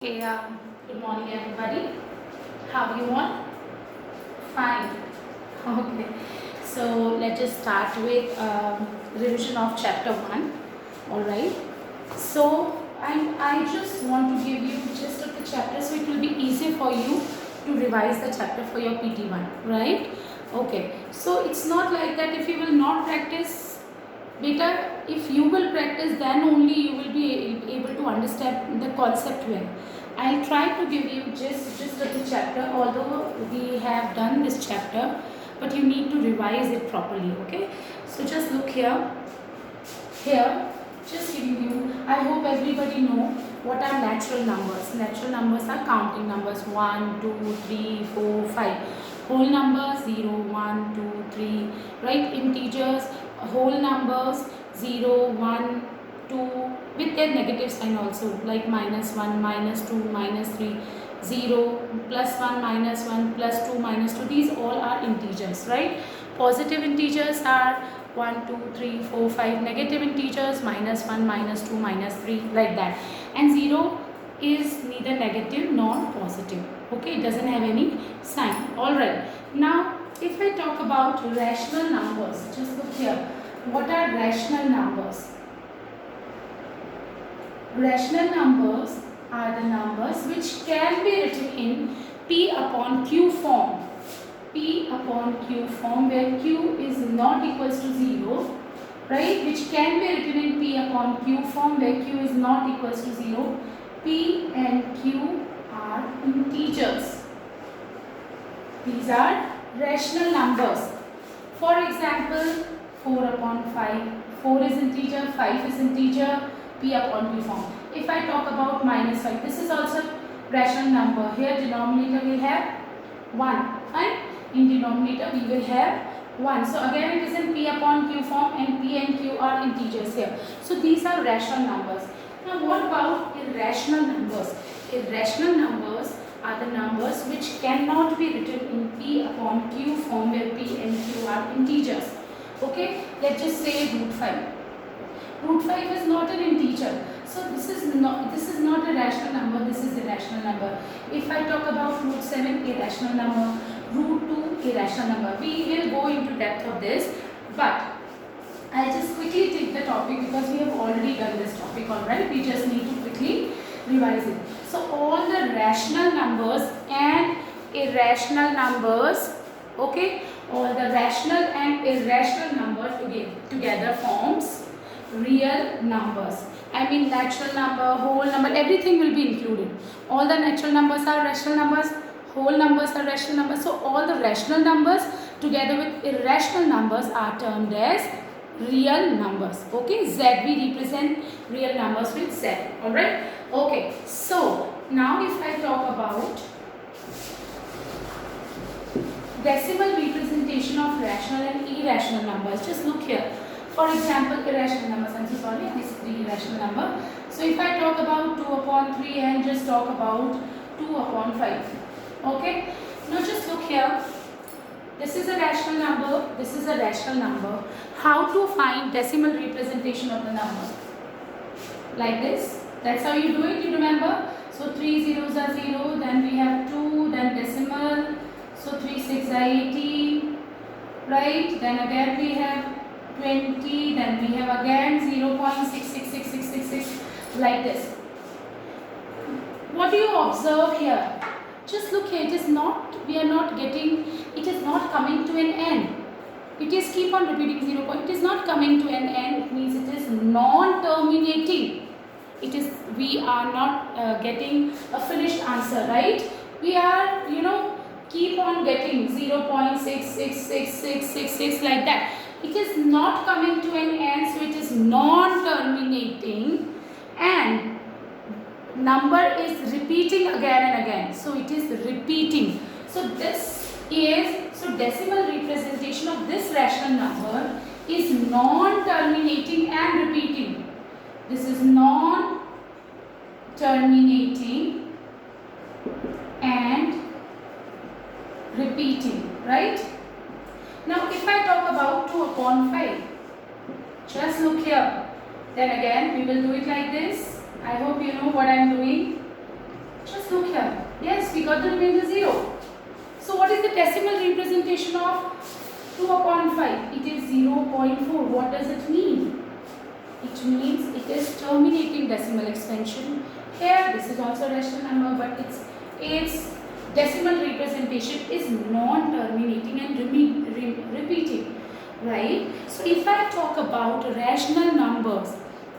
Okay, good morning everybody. How you all? Fine. Okay. So let's just start with revision of chapter 1. Alright. So I just want to give you gist of the chapter so it will be easy for you to revise the chapter for your PT1. Right? Okay. So it's not like that if you will not practice, beta, if you will practice then only you will be able to understand the concept well. I'll try to give you just of the chapter, although we have done this chapter, but you need to revise it properly, okay? So just look here, just giving you, I hope everybody know what are natural numbers. Natural numbers are counting numbers 1, 2, 3, 4, 5. Whole numbers 0, 1, 2, 3, right? Integers, whole numbers 0, 1, 2 with their negative sign also, like minus 1, minus 2, minus 3, 0, plus 1, minus 1, plus 2, minus 2. These all are integers, right? Positive integers are 1, 2, 3, 4, 5. Negative integers minus 1, minus 2, minus 3, like that. And 0 is neither negative nor positive. Okay, it doesn't have any sign. Alright. Now, if I talk about rational numbers, just look here. What are rational numbers? Rational numbers are the numbers which can be written in P upon Q form. P upon Q form where Q is not equals to 0, right? Which can be written in P upon Q form where Q is not equals to 0. P and Q are integers. These are rational numbers. For example, 4 upon 5. 4 is integer, 5 is integer, P upon Q form. If I talk about minus 5, this is also rational number. Here denominator will have 1. Fine? In denominator we will have 1. So again it is in P upon Q form and P and Q are integers here. So these are rational numbers. Now what about irrational numbers? Irrational numbers are the numbers which cannot be written in P upon Q form where P and Q are integers. Okay, let's just say root 5. Root 5 is not an integer. So this is not a rational number, this is a irrational number. If I talk about root 7, irrational number, root 2, irrational number. We will go into depth of this, but I'll just quickly take the topic because we have already done this topic, alright? We just need to quickly revise it. So all the rational numbers and irrational numbers, okay? All the rational and irrational numbers together forms real numbers. I mean natural number, whole number, everything will be included. All the natural numbers are rational numbers, whole numbers are rational numbers. So all the rational numbers together with irrational numbers are termed as real numbers. Okay, Z, we represent real numbers with Z. Alright. Okay, so now if I talk about decimal representation of rational and irrational numbers, just look here. For example, irrational numbers, I'm so sorry, this is the irrational number. So if I talk about 2 upon 3 and just talk about 2 upon 5. Okay, now just look here. This is a rational number, this is a rational number. How to find decimal representation of the number? Like this. That's how you do it, you remember? So 3 zeros are 0, then we have 2, then decimal. So 3 6 are 80, right? Then again we have 20, then we have again 0.666666, like this. What do you observe here? Just look here, it is not coming to an end. It is keep on repeating 0. It is not coming to an end, it means it is non-terminating. We are not getting a finished answer, right? We are, keep on getting 0.666666 like that. It is not coming to an end, so it is non-terminating and number is repeating again and again. So it is repeating. So decimal representation of this rational number is non-terminating and repeating. This is non-terminating and repeating, right? Now if I talk about 2 upon 5, just look here. Then again we will do it like this. I hope you know what I am doing. Just look here. Yes, we got the remainder 0. So what is the decimal representation of 2 upon 5? It is 0.4. What does it mean? It means it is terminating decimal expansion. Here, this is also a rational number, but its decimal representation is non-terminating and repeating, right? So if I talk about rational numbers,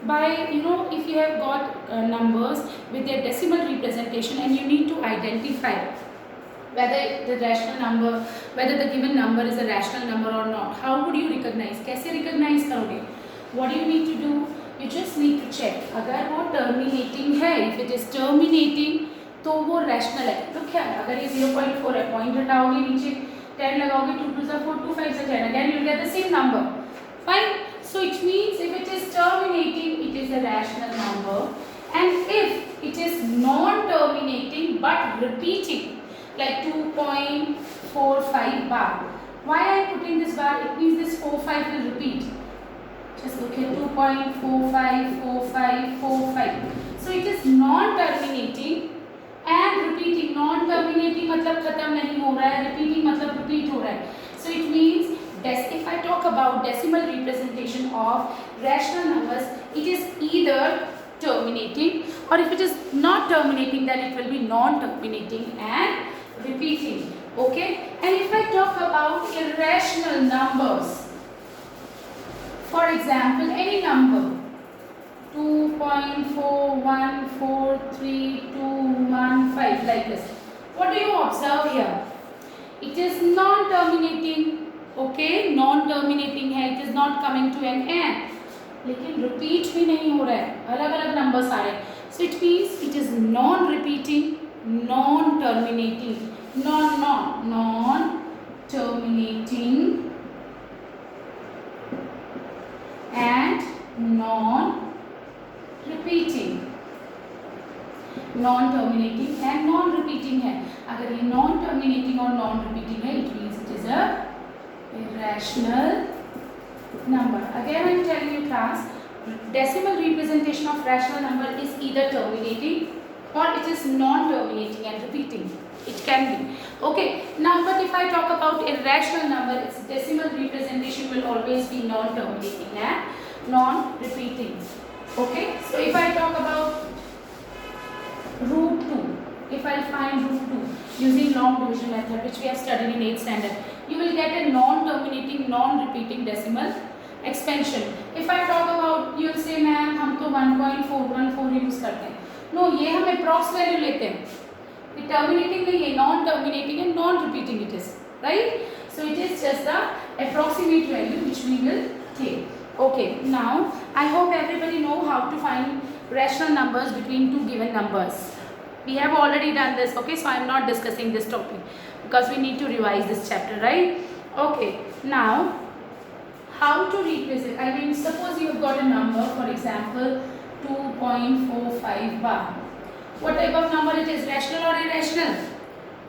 by if you have got numbers with their decimal representation and you need to identify whether the rational number, whether the given number is a rational number or not, how would you recognize? कैसे recognize करोगे? What do you need to do? You just need to check. अगर वो terminating है, if it is terminating, तो वो rational है. तो क्या है? अगर ये 0.4 है, point हटाओगे नीचे 10 लगाओगे, 2 2 4 2 5 से 10, again you will get the same number. Fine. So it means if it is terminating, it is a rational number, and if it is non-terminating but repeating, like 2.45 bar. Why I am putting this bar? It means this 45 will repeat. Just look at 2.45, 45, 45. So it is non-terminating and repeating. Non-terminating मतलब खत्म नहीं हो रहा है, repeating मतलब repeat हो रहा है. So it means if I talk about decimal representation of rational numbers, it is either terminating, or if it is not terminating, then it will be non-terminating and repeating. Okay? And if I talk about irrational numbers, for example, any number 2.4143215 like this. What do you observe here? It is non-terminating. Okay, non-terminating है. It is not coming to an end. लेकिन repeat भी नहीं हो रहा है. अलग-अलग numbers आ रहे हैं. So it means it is non-repeating, non-terminating, non-terminating and non-repeating. Non-terminating and non-repeating है. अगर ये non-terminating और non-repeating है, it means it is a irrational number. Again I am telling you class, decimal representation of rational number is either terminating or it is non-terminating and repeating. It can be. Okay. Now, but if I talk about irrational number, its decimal representation will always be non-terminating and non-repeating. Okay. So if I talk about root 2, if I find root 2 using long division method, which we have studied in 8th standard, you will get a non-terminating, non-repeating decimal expansion. If I talk about, you will say, ma'am, हम तो 1.414 use करते हैं. No, ये हम approx value लेते हैं. ये terminating नहीं है, non-terminating and non-repeating it is, right? So it is just the approximate value which we will take. Okay, now I hope everybody know how to find rational numbers between two given numbers. We have already done this, okay? So I am not discussing this topic because we need to revise this chapter, right? Okay, now how to represent? I mean, suppose you have got a number, for example, 2.45 bar. What type of number it is? Rational or irrational?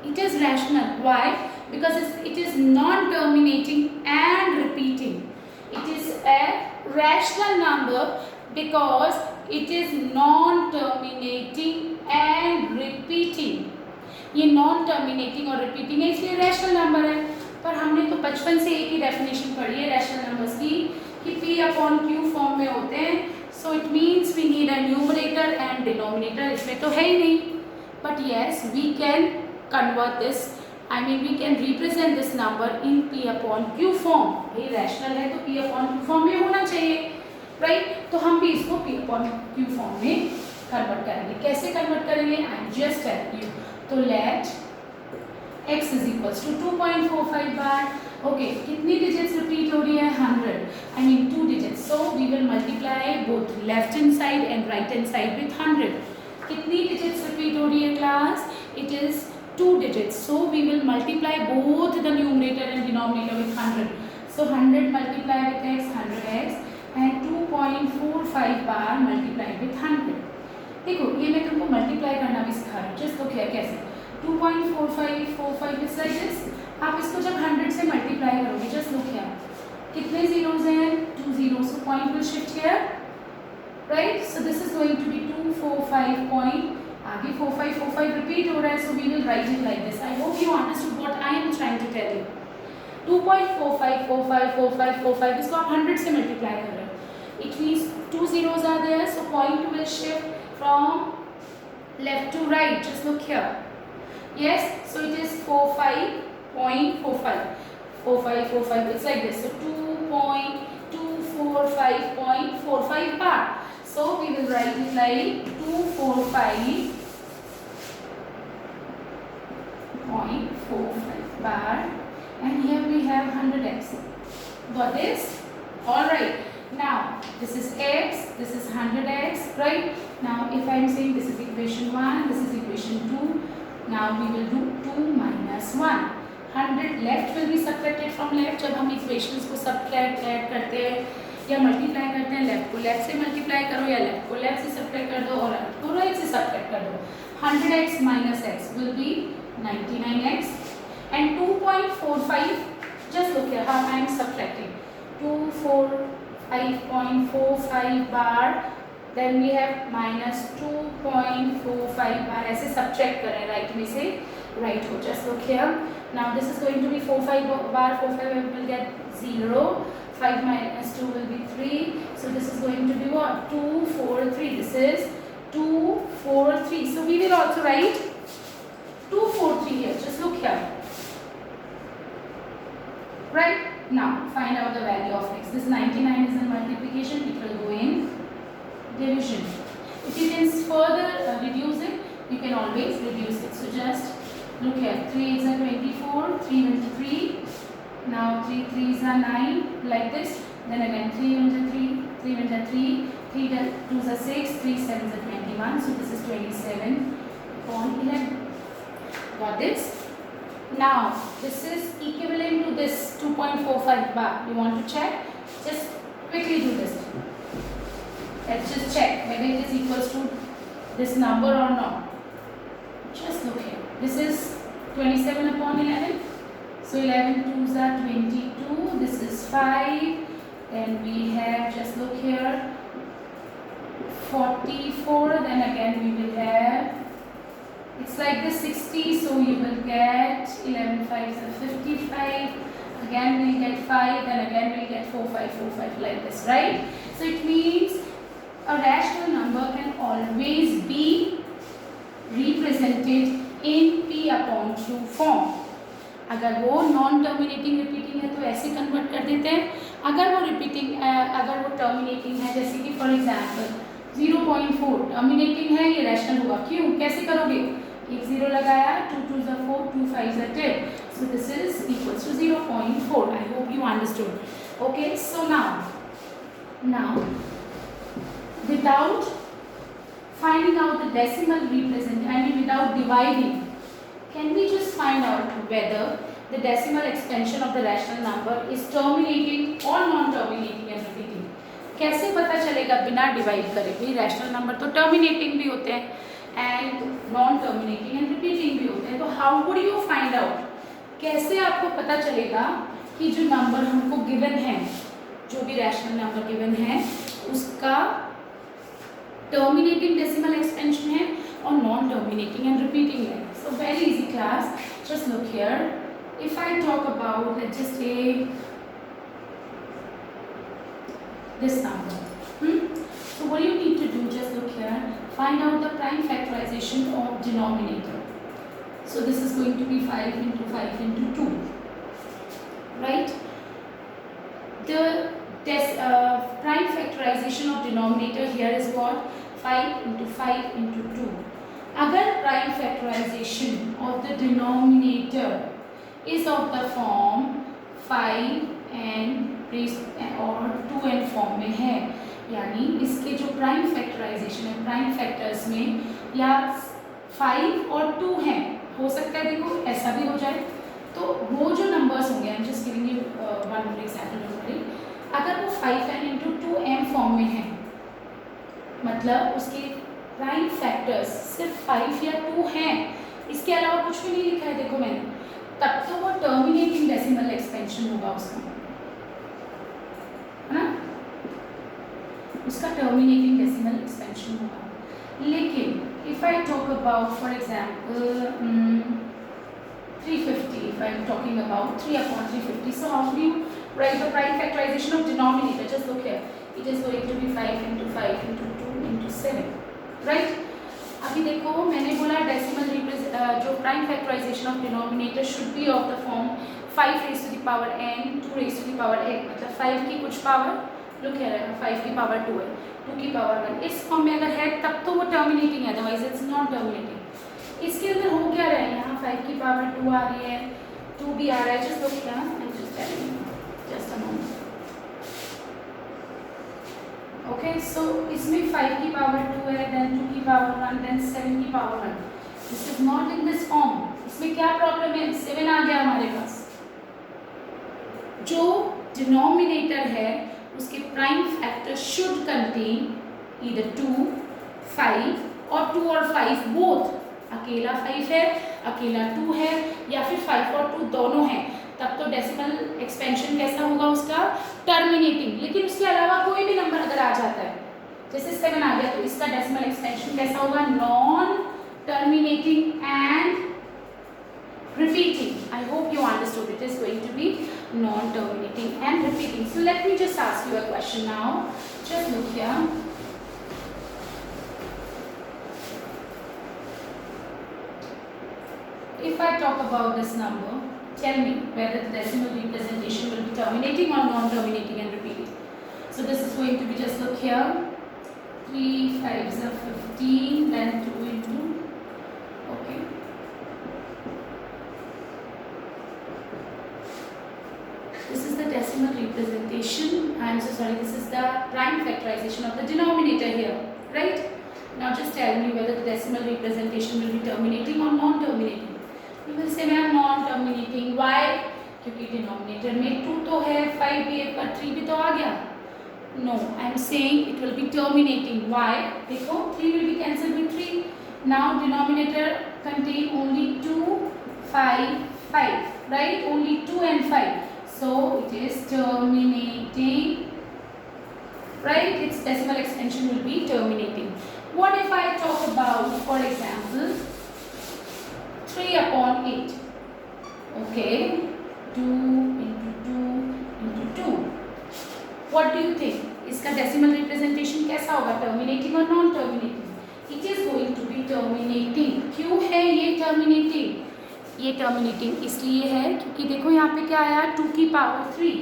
It is rational. Why? Because it is non-terminating and repeating. It is a rational number because it is non-terminating and repeating. ये non-terminating और repeating है, इसलिए rational number है. पर हमने तो बचपन से एक ही डेफिनेशन पढ़ी है rational numbers की कि P upon Q फॉर्म में होते हैं. So it means we need a numerator and denominator. इसमें तो है ही नहीं. But yes, we can convert this. I mean, we can represent this number in P upon Q form. ये rational है तो P upon Q form में होना चाहिए, right? तो हम भी इसको P upon Q form में convert करेंगे. कैसे convert करेंगे? I am just telling you. तो let x is equals to 2.45 bar. Okay, कितनी digits repeat हो रही है? 100. I mean 2 digits. So we will multiply both left hand side and right hand side with 100. कितनी digits repeat हो रही है class? It is 2 digits. So we will multiply both the numerator and denominator with 100. So 100 multiplied with x, 100x, and 2.45 bar multiplied with 100. देखो ये मैं तुमको multiply करना भी सिखा रही हूँ. Just look here कैसे. 2.4545 is like this. आप इसको जब 100 से multiply करोगे, just look here. कितने zeros हैं? 2 zeros. So point will shift here, right? So this is going to be 245. आगे 4 5 रिपीट हो रहा है, so we will write it like this. I hope you understood what I am trying to tell you. 2.45454545, इसको आप 100 से multiply कर रहे हो. It means 2 zeros are there, so point will shift from left to right. Just look here. Yes, so it is 45.45. 4545. It's like this. So 2.245.45 bar. So we will write it like 245.45 bar. And here we have 100x. Got this? All right. Now this is x, this is 100x, right? Now if I am saying this is equation 1, this is equation 2. Now we will do 2 minus 1. 100 left will be subtracted from left. जब हम equations को subtract add करते हैं या multiply करते हैं, left को left से multiply करो या left को left से subtract कर दो और right को right से subtract कर दो. 100x minus x will be 99x. And 2.45, just look here how I am subtracting. 245.45 bar, then we have minus 2.45 bar. ऐसे subtract करें right में से right हो. Just look here. Now this is going to be 45 bar. 45 will get 0. 5 minus 2 will be 3. So this is going to be what? 243. This is 243. So we will also write 243 here. Just look here. Right? Now find out the value of x. This 99 is in multiplication, it will go in division. If you can further reduce it, you can always reduce it. So just look here, 3 8s are 24, 3 into 3. Now 3 3s are 9, like this. Then again 3 into 3, 3 into 3, 3 2s are 6, 3 7s are 21. So this is 27 upon 11. Got this? Now this is equivalent to this 2.45 bar. You want to check? Just quickly do this. Let's just check whether it is equals to this number or not. Just look here. This is 27 upon 11. So 11 2s are 22. This is 5. Then we have, just look here, 44. Then again we will have, it's like this 60, so you will get 11 5s are 55. Again we get 5, then again we get 4 5 4 5, like this, right? So it means a rational number can always be represented in P upon Q form. अगर वो non terminating repeating है तो ऐसे convert कर देते हैं. अगर वो टर्मिनेटिंग है, जैसे कि फॉर एग्जांपल 0.4 टर्मिनेटिंग है, ये रैशनल होगा. क्यों? कैसे करोगे? एक 0 लगाया, 2 2s are 4, 2 5s are 10. So this is equals to 0.4. I hope you understood. Okay, so now without finding out the decimal representation, without dividing, can we just find out whether the decimal extension of the rational number is terminating or non-terminating and repeating? कैसे पता चलेगा बिना divide करे? भाई rational number तो terminating भी होते हैं and non terminating and repeating भी होते हैं. तो how would you find out? कैसे आपको पता चलेगा कि जो नंबर हमको गिवन है, जो भी रैशनल नंबर गिवन है, उसका टर्मिनेटिंग डेसिमल एक्सपेंशन है और नॉन टर्मिनेटिंग एंड रिपीटिंग है? So very easy class. Just look here. If I talk about, let's just say this number. So what you need to do, just look here. Find out the prime factorization of denominator. So this is going to be 5 into 5 into 2. Right? The prime factorization of denominator here is what? 5 into 5 into 2. अगर prime factorization of the denominator is of the form 5 and और 2n form में है, यानी इसके जो prime factorisation है, prime factors में या 5 और 2 हैं, हो सकता है देखो ऐसा भी हो जाए. तो वो जो नंबर्स होंगे, आई am just giving you one more example, अगर वो 5n into 2m फॉर्म में है, मतलब उसके प्राइम फैक्टर्स सिर्फ 5 या 2 हैं, इसके अलावा कुछ भी नहीं लिखा है देखो मैंने, तब तो वो टर्मिनेटिंग डेसिमल एक्सपेंशन होगा उसका, है ना? उसका टर्मिनेटिंग डेसिमल एक्सपेंशन होगा. लेकिन if I talk about, for example, 350, if I am talking about 3 upon 350, so how do you write the prime factorization of denominator? Just look here, it is going to be 5 into 5 into 2 into 7, right? अभी देखो मैंने बोला decimal जो prime factorization of denominator should be of the form 5 raise to the power n 2 raise to the power n, मतलब 5 की कुछ power, look here है 5 की पावर 2 है, 2 की पावर 1, इस फॉर्म में अगर है तब तो वो टर्मिनेटिंग है, अदरवाइज इट्स नॉट टर्मिनेटिंग। इसके अंदर हो क्या रहा है, यहाँ 5 की पावर 2 आ रही है, 2 भी आ रहा है, just look here and just telling you, just a moment. Okay so इसमें 5 की पावर 2 है, देन 2 की पावर 1, देन 7 की power 1, this is not in this form. इसमें क्या प्रॉब्लम है, 7 आ गया हमारे पास, जो डिनोमिनेटर है उसके prime factor should contain either 2, 5 और 2 और 5 बोथ, अकेला 5 है, अकेला 2 है, या फिर 5 और 2 दोनों हैं, तब तो डेसिमल एक्सपेंशन कैसा होगा उसका, टर्मिनेटिंग। लेकिन उसके अलावा कोई भी नंबर अगर आ जाता है, जैसे 7 आ गया, तो इसका डेसिमल एक्सपेंशन कैसा होगा, non terminating and repeating. I hope you understood, it is going to be non-terminating and repeating. So let me just ask you a question now, just look here. If I talk about this number, tell me whether the decimal representation will be terminating or non-terminating and repeating. So this is going to be, just look here, 3 5s are 15, then 2 into, okay, this is the decimal representation, I am so sorry, this is the prime factorization of the denominator here, right? Now just tell me whether the decimal representation will be terminating or non-terminating. You will say ma'am non-terminating, why? क्योंकि denominator में 2 तो है, 5 भी है, पर 3 भी तो आ गया। No, I am saying it will be terminating. Why? देखो 3 will be cancelled with 3. Now denominator contain only 2, 5, 5, right? Only 2 and 5. So it is terminating, right? Its decimal extension will be terminating. What if I talk about, for example, 3 upon 8? Okay, 2 into 2 into 2. What do you think? इसका decimal representation कैसा होगा, terminating or non-terminating? It is going to be terminating. क्यों है ये terminating? ये terminating इसलिए है क्योंकि देखो यहाँ पे क्या आया, 2 की पावर 3,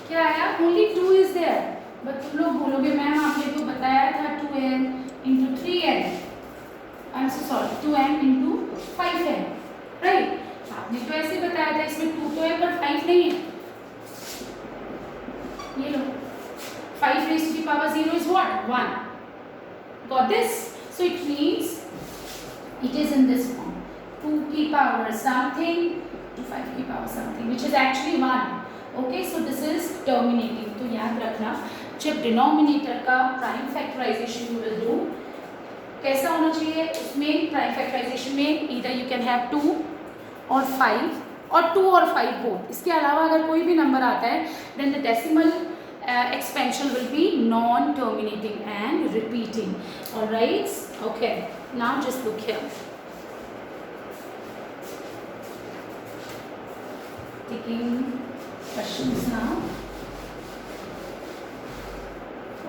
क्या आया, ओनली 2 इज देयर, बट तुम लोग बोलोगे मैम आपने तो बताया था 2n into 3n, I am so sorry 2n into 5n, right? आपने तो ऐसे बताया था, इसमें 2 तो है पर 5 नहीं है, ये लो 5 raised to the power 0 is what, 1, got this? So it means it is in this form, 2 की power something to 5 की power something, which is actually 1. Okay, so this is terminating. तो याद रखना, जब डिनोमिनेटर का prime factorization you will do, कैसा होना चाहिए, उसमें प्राइम फैक्टराइजेशन में ईदर यू कैन हैव 2 और 5 और 2 और 5 बोथ, इसके अलावा अगर कोई भी नंबर आता है then the decimal expansion will be non-terminating and repeating. All right, okay, now just look here. Taking questions now.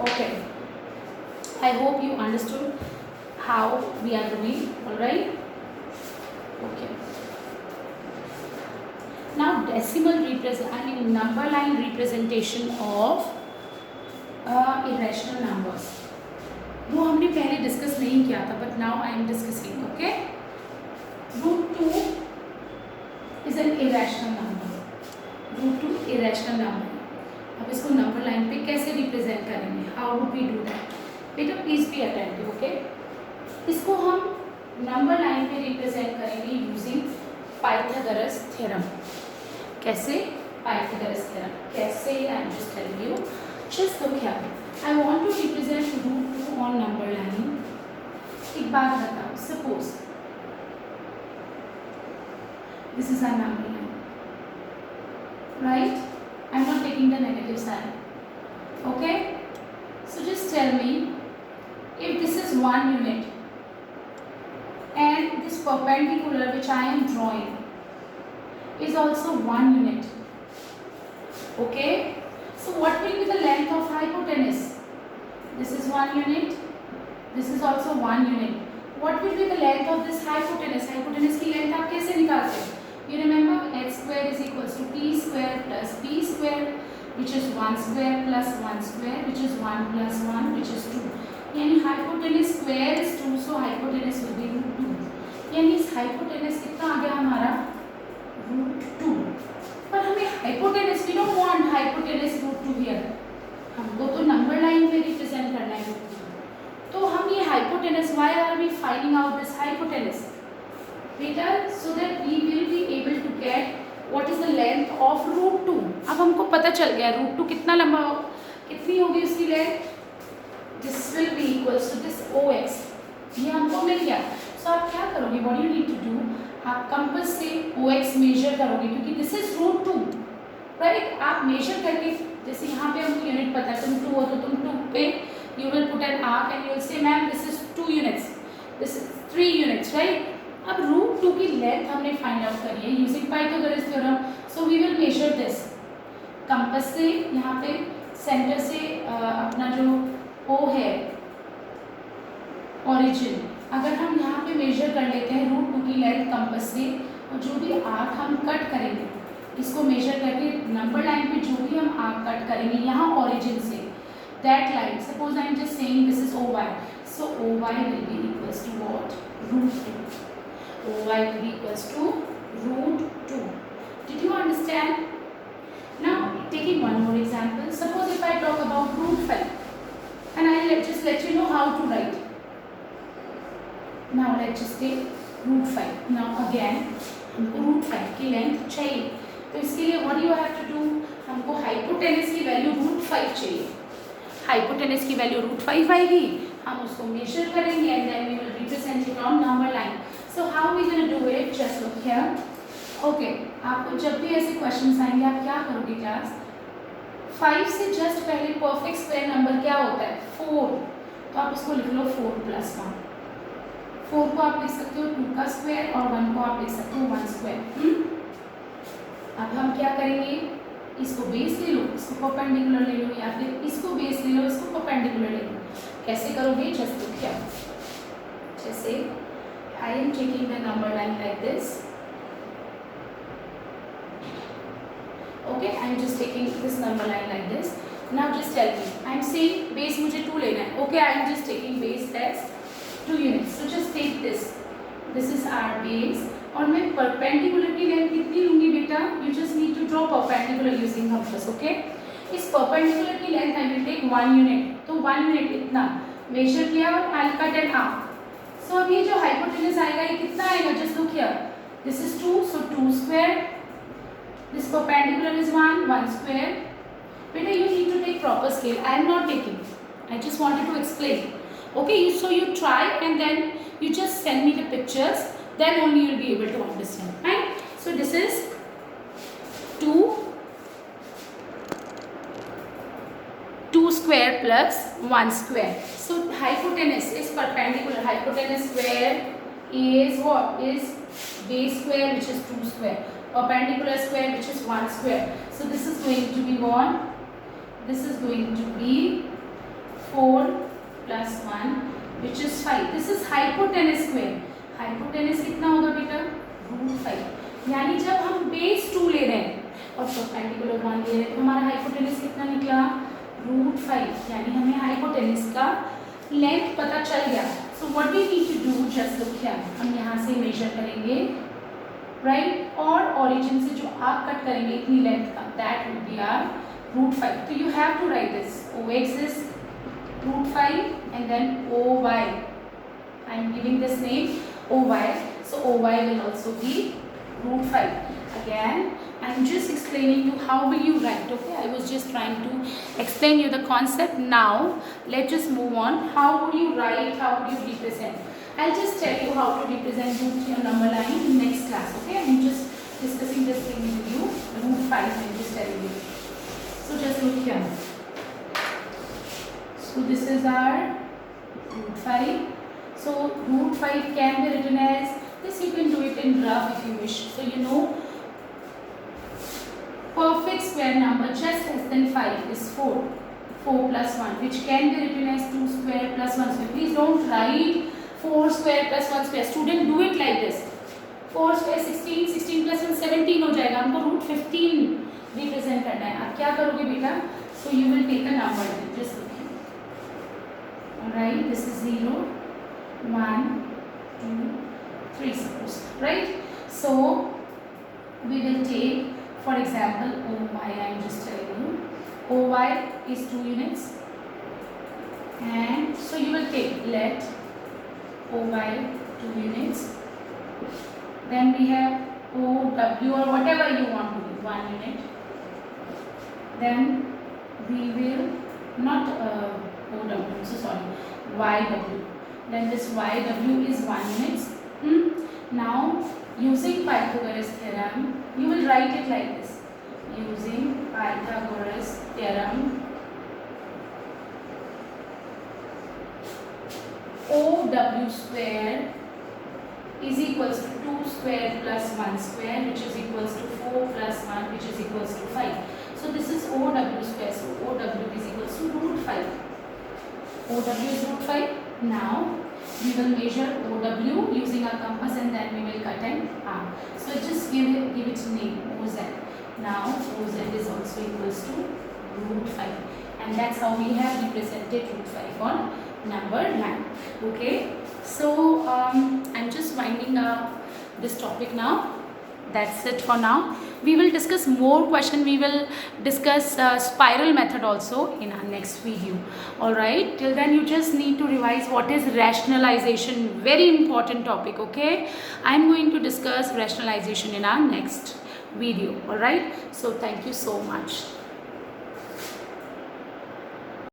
Okay, I hope you understood how we are doing. All right, okay. Now decimal number line representation of irrational numbers, वो हमने पहले discuss नहीं किया था, but now I am discussing. Okay, √2 is an irrational number, √2 irrational number है. अब इसको number line पे कैसे रिप्रेजेंट करेंगे, how would we do that? बेटा प्लीज बी अटेंटिव. ओके, इसको हम नंबर लाइन पे रिप्रेजेंट करेंगे यूजिंग पाइथागोरस थ्योरम. कैसे पाइथागोरस थ्योरम, कैसे, I am just telling you. Just look here, I want to represent √2 on number line. एक बात बताओ, suppose this is our number line, right? I'm not taking the negative sign. Okay, so just tell me if this is 1 unit, perpendicular which I am drawing is also 1 unit. Okay, so what will be the length of hypotenuse? This is 1 unit, this is also 1 unit. What will be the length of this hypotenuse? Hypotenuse की length आप कैसे निकालते हैं? You remember h square is equals to t square plus b square, which is 1 square plus 1 square, which is 1 plus 1, which is 2. यानी hypotenuse square is 2, so hypotenuse will be root 2. यानी इस hypotenuse कितना आ गया हमारा? root 2. पर हमें hypotenuse, we don't want hypotenuse root 2 here. हमको तो number line पे represent करना है root 2. तो हम ये hypotenuse, why are we finding out this hypotenuse? Beta, so that we will be able to get what is the length of root 2. अब हमको पता चल गया root 2 कितना लंबा हो, कितनी होगी उसकी length? This will be equals to this OX. ये हमको मिल गया. So आप क्या करोगे? What you need to do? आप कंपास से OX मेजर करोगे क्योंकि this is root 2, right? आप मेजर करके, जैसे यहाँ पे हमको यूनिट पता है, तुम 2 हो तो तुम 2 पे you will put an arc and you will say ma'am this is 2 units, this is 3 units, right? अब root 2 की लेंथ हमने फाइंड आउट करी है using Pythagoras theorem. So we will measure this compass से, यहाँ पे सेंटर से अपना जो O है ओरिजिन, अगर हम यहाँ पे मेजर कर लेते हैं root 2 की लेंथ कंपास से, और जो भी आर्क हम कट करेंगे इसको मेजर करके नंबर लाइन पे जो भी हम आर्क कट करेंगे यहाँ ओरिजिन से, that line, suppose I am just saying this is OY, so OY will be equals to what? root 2. OY will be equals to root 2. Did you understand? Now taking one more example, suppose if I talk about root 5 and I will just let you know how to write. Now let's just take root 5. Now again हमको root 5 की length चाहिए, तो इसके लिए what you have to do? हमको hypotenuse की value root 5 चाहिए. Hypotenuse की वैल्यू root 5 आएगी, हम उसको मेजर करेंगे and then we will represent it on number line. So how we gonna do it? Just look here. Okay, आपको जब भी ऐसे क्वेश्चंस आएंगे आप क्या करोगे क्लास? 5 से जस्ट पहले परफेक्ट स्क्वायर नंबर क्या होता है? 4. तो आप उसको लिख लो 4 plus 1. 4 को आप लिख सकते हो 2 का स्क्वायर और 1 को आप लिख सकते हो 1 स्क्वायर. अब हम क्या करेंगे? इसको बेस ले लो, इसको परपेंडिकुलर ले लो, या फिर इसको बेस ले लो, इसको परपेंडिकुलर ले लो. कैसे करोगे? Just look here. जैसे I am taking the number line like this. Okay, I am just taking this number line like this. Now just tell me, I am saying base मुझे 2 लेना है. Okay, I am just taking base as 2 units. So just take this. This is our base. और मैं perpendicular की length कितनी लूँगी बेटा? You just need to draw perpendicular using compass. Okay? इस perpendicular की length I will take 1 unit. तो 1 unit इतना measure किया और I'll cut it half. So अब ये जो hypotenuse आएगा ये कितना आएगा? Just look here. This is 2, so 2 square. This perpendicular is 1, 1 square. Beta, you need to take proper scale. I am not taking. I just wanted to explain. Okay, so you try and then you just send me the pictures. Then only you will be able to understand. Right? So this is 2 square plus 1 square. So hypotenuse is perpendicular. Hypotenuse square is what? Is base square, which is 2 square. Perpendicular square, which is 1 square. So this is going to be what? This is going to be 4 plus 1, which is 5. This is hypotenuse square. Hypotenuse कितना होगा बेटा? root 5. यानी जब हम base 2 ले रहे हैं और perpendicular 1 ले रहे हैं तो हमारा hypotenuse कितना निकला? root 5. यानी हमें hypotenuse का लेंथ पता चल गया. So what we need to do? Just look here. हम यहाँ से मेजर करेंगे, right? और origin से जो आर्क कट करेंगे इतनी लेंथ का, that will be our root 5. So you have to write this. OX is root 5 and then OY. I am giving this name OY. So OY will also be root 5. Again, I am just explaining you how will you write. Okay, I was just trying to explain you the concept. Now let's just move on. How would you write? How would you represent? I'll just tell you how to represent root your number line in next class. Okay, I'm just discussing this thing with you. Root 5. I'm just telling you. So just look here. So this is our root 5. So root 5 can be written as This you can do it in rough if you wish. So you know, perfect square number just less than 5 is 4. 4 plus 1, which can be written as 2 square plus 1 square. Please don't write 4 square plus 1 square. Student, do it like this. 4 square 16, 16 plus 1 17 हो जाएगा. हमको root 15 represent करना है. आप क्या करोगे बेटा? So you will take a number. Just look here. Alright, this is 0, 1, 2, 3 suppose. Right? So we will take, for example, OY. I am just telling you. OY is 2 units. And so you will take let OY 2 units. Then we have OW or whatever you want to do, 1 unit. Then we will not OW, so sorry, YW. Then this YW is 1 unit. Now using Pythagoras theorem, you will write it like this. Using Pythagoras theorem, OW square is equals to 2 square plus 1 square, which is equals to 4 plus 1, which is equals to 5. So this is OW square. So OW is equals to root 5. OW is root 5. Now we will measure OW using a compass and then we will cut an arm. So just give it name OZ. Now OZ is also equals to root 5. And that's how we have represented root 5 on number 9. Okay. So I'm just winding up this topic now. That's it for now. We will discuss more question. We will discuss spiral method also in our next video. Alright, till then you just need to revise what is rationalization. Very important topic. Okay, I'm going to discuss rationalization in our next video. Alright, so thank you so much.